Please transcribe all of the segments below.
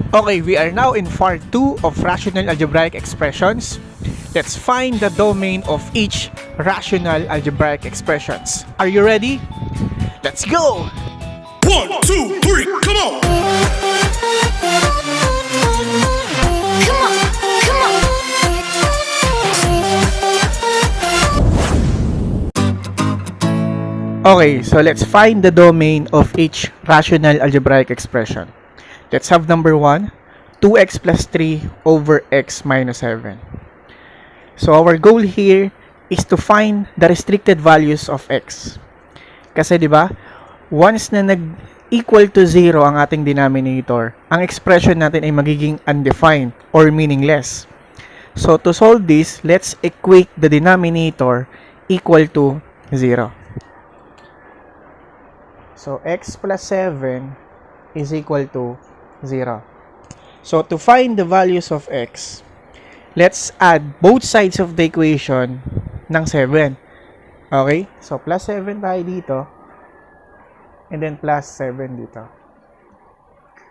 Okay, we are now in part 2 of rational algebraic expressions. Let's find the domain of each rational algebraic expressions. Are you ready? Let's go! 1, 2, 3, come on! Come on, come on. Okay, so let's find the domain of each rational algebraic expression. Let's have number 1, 2x plus 3 over x minus 7. So our goal here is to find the restricted values of x. Kasi 'di ba, once na nag-equal to 0 ang ating denominator, ang expression natin ay magiging undefined or meaningless. So to solve this, let's equate the denominator equal to 0. So x plus 7 is equal to 0. So to find the values of x, let's add both sides of the equation ng 7. Okay? So plus 7 tayo dito. And then plus 7 dito.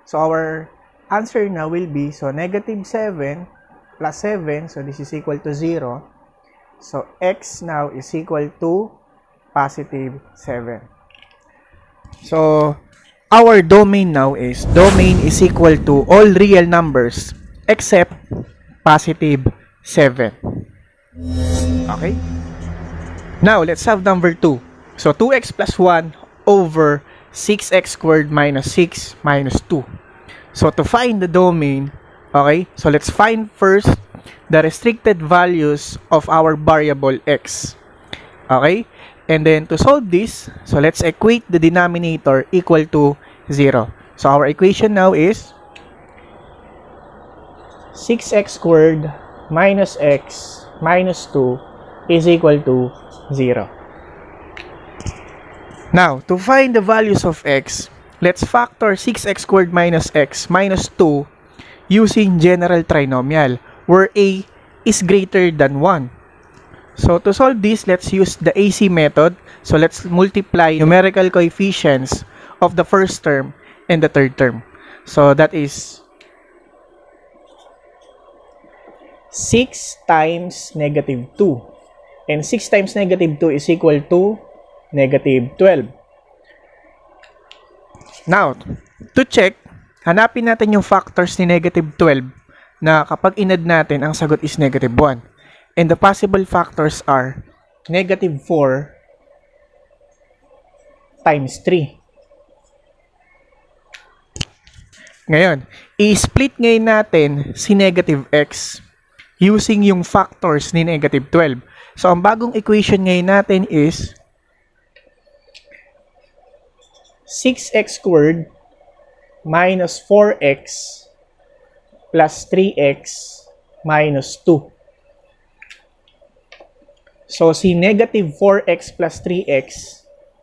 So our answer now will be, so negative 7 plus 7. So this is equal to 0. So x now is equal to positive 7. So our domain now is, domain is equal to all real numbers except positive 7. Okay? Now, let's have number 2. So, 2x plus 1 over 6x squared minus 6 minus 2. So, to find the domain, okay, so let's find first the restricted values of our variable x. Okay? And then, to solve this, so let's equate the denominator equal to 0. So, our equation now is 6x squared minus x minus 2 is equal to 0. Now, to find the values of x, let's factor 6x squared minus x minus 2 using general trinomial, where a is greater than 1. So, to solve this, let's use the AC method. So, let's multiply numerical coefficients of the first term and the third term. So, that is 6 times negative 2. And 6 times negative 2 is equal to negative 12. Now, to check, hanapin natin yung factors ni negative 12 na kapag inad natin, ang sagot is negative 1. And the possible factors are negative 4 times 3. Ngayon, i-split ngayon natin si negative x using yung factors ni negative 12. So, ang bagong equation ngayon natin is 6x squared minus 4x plus 3x minus 2. So, si negative 4x plus 3x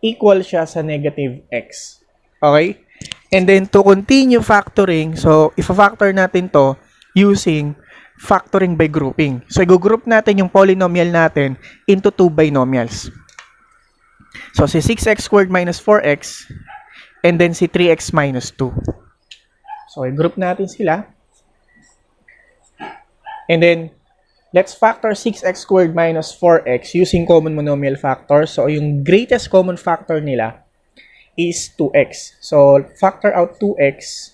equal siya sa negative x. Okay? And then, to continue factoring, so, ifa-factor natin to using factoring by grouping. So, i-group natin yung polynomial natin into 2 binomials. So, si 6x squared minus 4x and then si 3x minus 2. So, i-group natin sila. And then, let's factor 6x squared minus 4x using common monomial factor. So, yung greatest common factor nila is 2x. So, factor out 2x.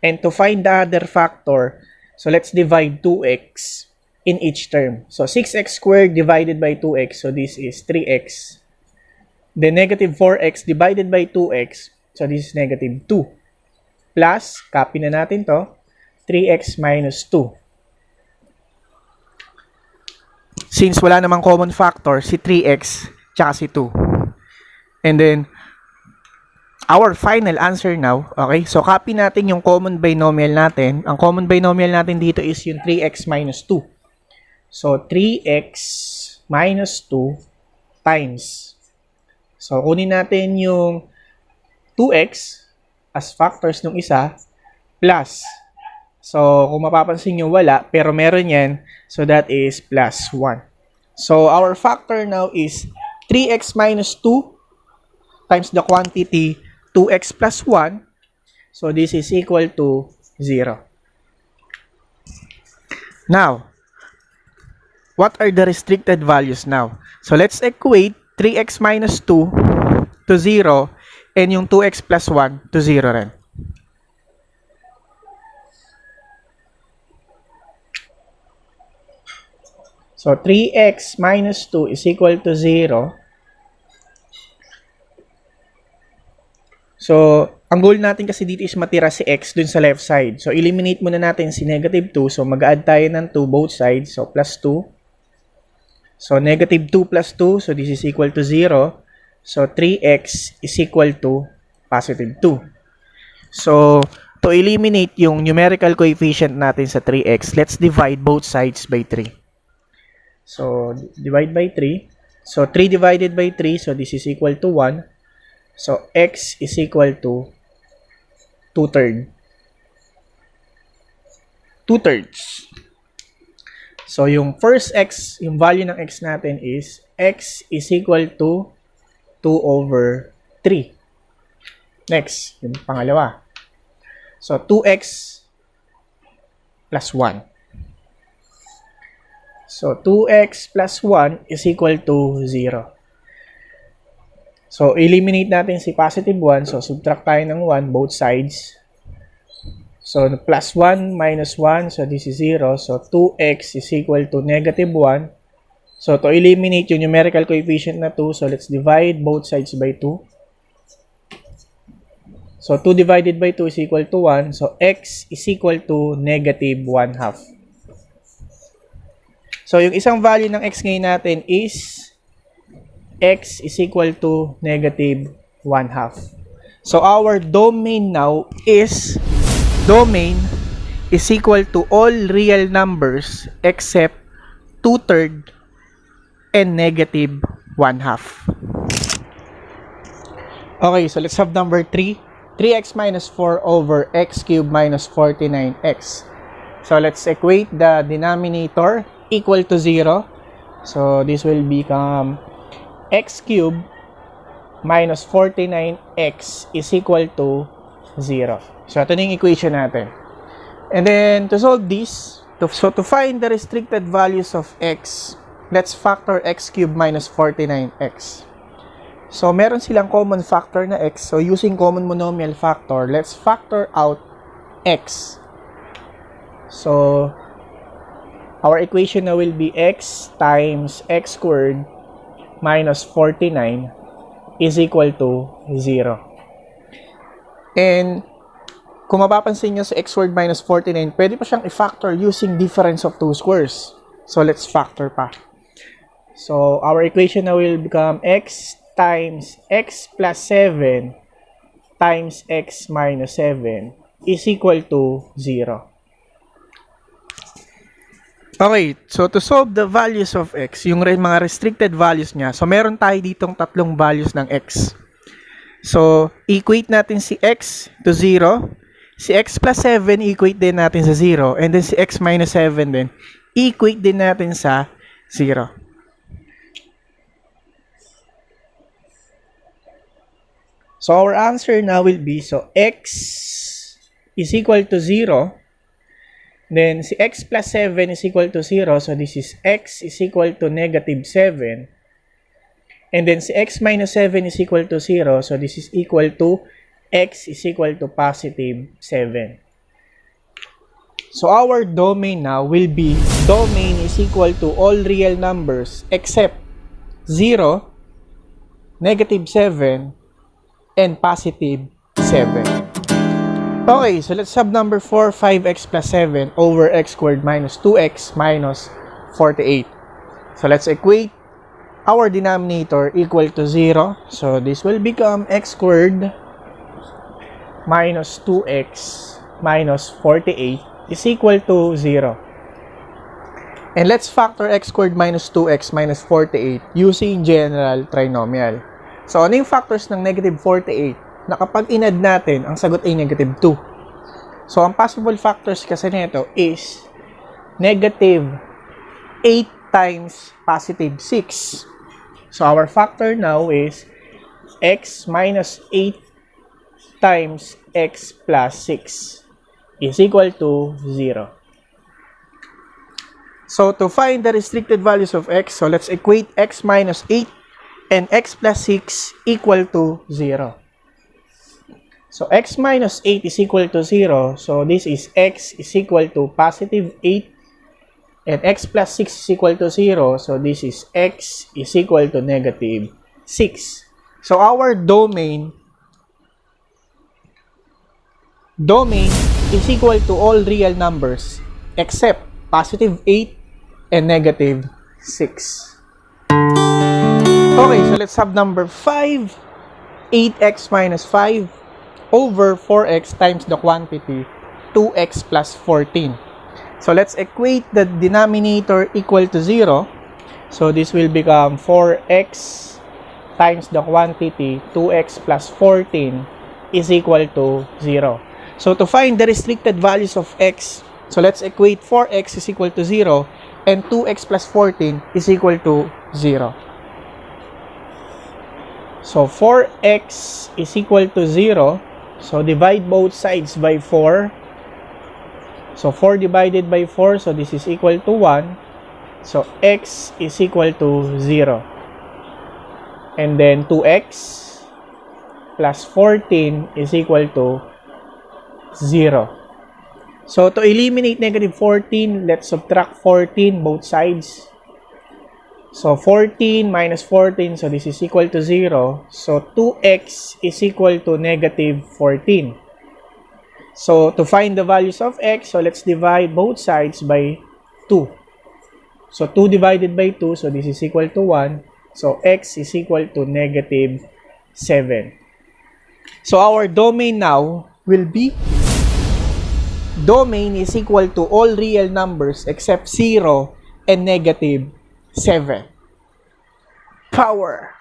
And to find the other factor, so let's divide 2x in each term. So, 6x squared divided by 2x. So, this is 3x. Then, negative 4x divided by 2x. So, this is negative 2. Plus, copy na natin to, 3x minus 2. Since wala namang common factor, si 3x tsaka si 2. And then, our final answer now, okay? So, copy natin yung common binomial natin. Ang common binomial natin dito is yung 3x minus 2. So, 3x minus 2 times. So, kunin natin yung 2x as factors nung isa, plus. So, kung mapapansin nyo, wala, pero meron yan. So, that is plus 1. So, our factor now is 3x minus 2 times the quantity 2x plus 1. So, this is equal to 0. Now, what are the restricted values now? So, let's equate 3x minus 2 to 0 and yung 2x plus 1 to 0 rin. So, 3x minus 2 is equal to 0. So, ang goal natin kasi dito is matira si x dun sa left side. So, eliminate muna natin si negative 2. So, mag-add tayo ng 2 both sides. So, plus 2. So, negative 2 plus 2. So, this is equal to 0. So, 3x is equal to positive 2. So, to eliminate yung numerical coefficient natin sa 3x, let's divide both sides by 3. So, divide by 3. So, 3 divided by 3. So, this is equal to 1. So, x is equal to 2/3. 2/3. So, yung first x, yung value ng x natin is x is equal to 2/3. Next, yung pangalawa. So, 2x plus 1. So, 2x plus 1 is equal to 0. So, eliminate natin si positive 1. So, subtract tayo ng 1, both sides. So, plus 1 minus 1. So, this is 0. So, 2x is equal to negative 1. So, to eliminate yung numerical coefficient na 2, so let's divide both sides by 2. So, 2 divided by 2 is equal to 1. So, x is equal to negative 1/2. So, yung isang value ng x ngayon natin is x is equal to negative 1/2. So, our domain now is equal to all real numbers except 2/3 and negative 1/2. Okay, so let's have number 3. 3x minus 4 over x cubed minus 49x. So, let's equate the denominator equal to 0. So, this will become x cubed minus 49x is equal to 0. So, ito na yung equation natin. And then, to solve this, to find the restricted values of x, let's factor x cubed minus 49x. So, meron silang common factor na x. So, using common monomial factor, let's factor out x. So, our equation now will be x times x squared minus 49 is equal to 0. And, kung mapapansin nyo sa x squared minus 49, pwede pa siyang i-factor using difference of two squares. So, let's factor pa. So, our equation now will become x times x plus 7 times x minus 7 is equal to 0. Okay, so to solve the values of x, yung mga restricted values niya, so meron tayo ditong tatlong values ng x. So, equate natin si x to 0, si x plus 7, equate din natin sa 0, and then si x minus 7 din, equate din natin sa 0. So, our answer now will be, so x is equal to 0, then, si x plus 7 is equal to 0. So, this is x is equal to negative 7. And then, si x minus 7 is equal to 0. So, this is equal to x is equal to positive 7. So, our domain now will be domain is equal to all real numbers except 0, negative 7, and positive 7. Okay, so let's have number 4, 5x plus 7 over x squared minus 2x minus 48. So let's equate our denominator equal to 0. So this will become x squared minus 2x minus 48 is equal to 0. And let's factor x squared minus 2x minus 48 using general trinomial. So ano yung factors ng negative 48? Na kapag in-add natin, ang sagot ay negative 2. So, ang possible factors kasi nito is negative 8 times positive 6. So, our factor now is x minus 8 times x plus 6 is equal to 0. So to find the restricted values of x, so let's equate x minus 8 and x plus 6 equal to 0. So x minus 8 is equal to 0. So this is x is equal to positive 8 and x plus 6 is equal to 0. So this is x is equal to negative 6. So our domain is equal to all real numbers except positive 8 and negative 6. Okay, so let's have number 5. 8x minus 5 over 4x times the quantity 2x plus 14. So let's equate the denominator equal to 0. So this will become 4x times the quantity 2x plus 14 is equal to 0. So to find the restricted values of x, so let's equate 4x is equal to 0 and 2x plus 14 is equal to 0. So 4x is equal to 0. So divide both sides by 4. So 4 divided by 4, so this is equal to 1. So x is equal to 0. And then 2x plus 14 is equal to 0. So to eliminate negative 14, let's subtract 14 both sides. So 14 minus 14, so this is equal to 0. So 2x is equal to negative 14. So to find the values of x, so let's divide both sides by 2. So 2 divided by 2, so this is equal to 1. So x is equal to negative 7. So our domain now will be, domain is equal to all real numbers except 0 and negative 7. Power.